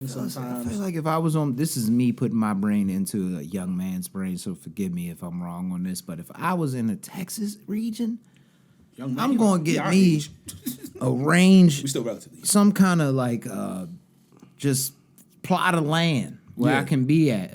sometimes. I feel like if I was on, this is me putting my brain into a young man's brain, so forgive me if I'm wrong on this, but if I was in the Texas region, I'm going to get me a range, we still relatively some kind of like just plot of land where I can be at.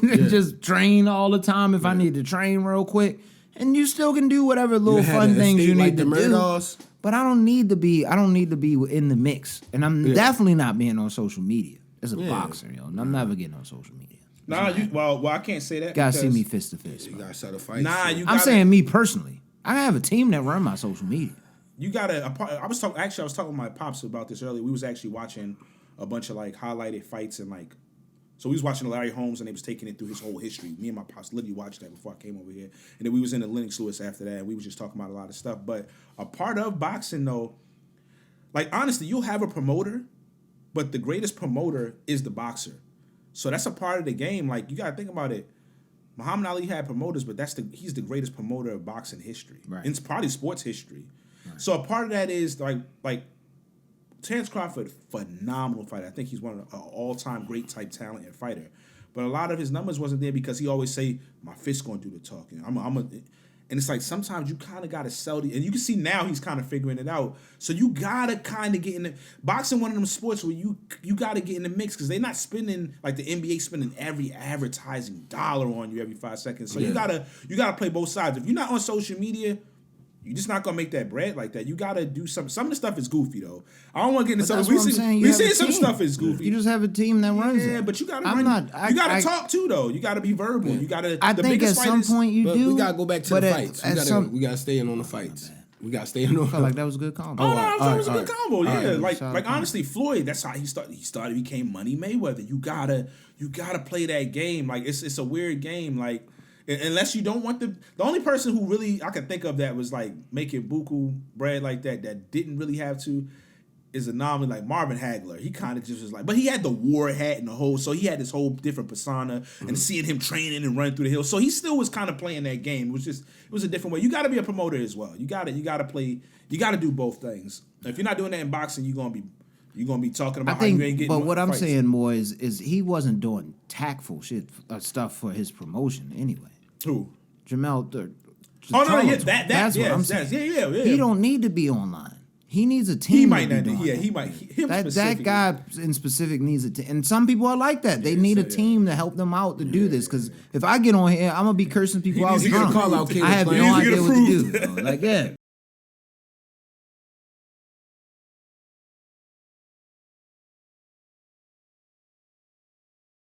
Just train all the time if I need to train real quick. And you still can do whatever little fun things you need to do. But I don't need to be in the mix. And I'm definitely not being on social media as a boxer, yo. And I'm never getting on social media. Nah, well, I can't say that. You gotta see me fist to fist. You gotta set a fight. I'm saying me personally. I have a team that run my social media. You gotta. I was talking with my pops about this earlier. We was actually watching a bunch of like highlighted fights and like. So we was watching Larry Holmes and they was taking it through his whole history. Me and my pops literally watched that before I came over here. And then we was in the Lennox Lewis after that and we was just talking about a lot of stuff. But a part of boxing though, like honestly, you'll have a promoter, but the greatest promoter is the boxer. So that's a part of the game. Like you gotta think about it. Muhammad Ali had promoters, but he's the greatest promoter of boxing history. Right. And it's probably sports history. Right. So a part of that is like Terrence Crawford, phenomenal fighter. I think he's one of the all-time great type talent and fighter. But a lot of his numbers wasn't there because he always say, my fist's going to do the talking. And it's like sometimes you kind of got to sell and you can see now he's kind of figuring it out. So you got to kind of get in the boxing, one of them sports where you got to get in the mix because they're not spending like the NBA spending every advertising dollar on you every 5 seconds. So you gotta play both sides. If you're not on social media, you're just not gonna make that bread like that. You gotta do some of the stuff is goofy though. I don't want to get into something. We see some stuff is goofy. You just have a team that runs it. Yeah, but you gotta you gotta talk too though. You gotta be verbal. You gotta. I think at some point you do. We gotta go back to the fights. We gotta stay in on the fights. We gotta stay in on. I felt like that was a good combo. Oh no, it was a good combo. Yeah, like honestly, Floyd. That's how he started. He became Money Mayweather. You gotta play that game. Like it's a weird game. Like. Unless you don't want the only person who really I could think of that was like making buku bread like that didn't really have to is a anomaly like Marvin Hagler. He kind of just was like, but he had the war hat and the whole, so he had this whole different persona and seeing him training and running through the hills. So he still was kind of playing that game. It was a different way. You got to be a promoter as well. You got to play. You got to do both things. If you're not doing that in boxing, you're gonna be talking about how you ain't getting. But what I'm fights. saying more is he wasn't doing tactful stuff for his promotion anyway. Who? Jermall. That's what I'm saying. Yeah. He don't need to be online. He needs a team. He might not. He might. That guy in specific needs a team. And some people are like that. They need a team to help them out to do this. Because if I get on here, I'm gonna be cursing people out drunk. I have no idea what to do. Like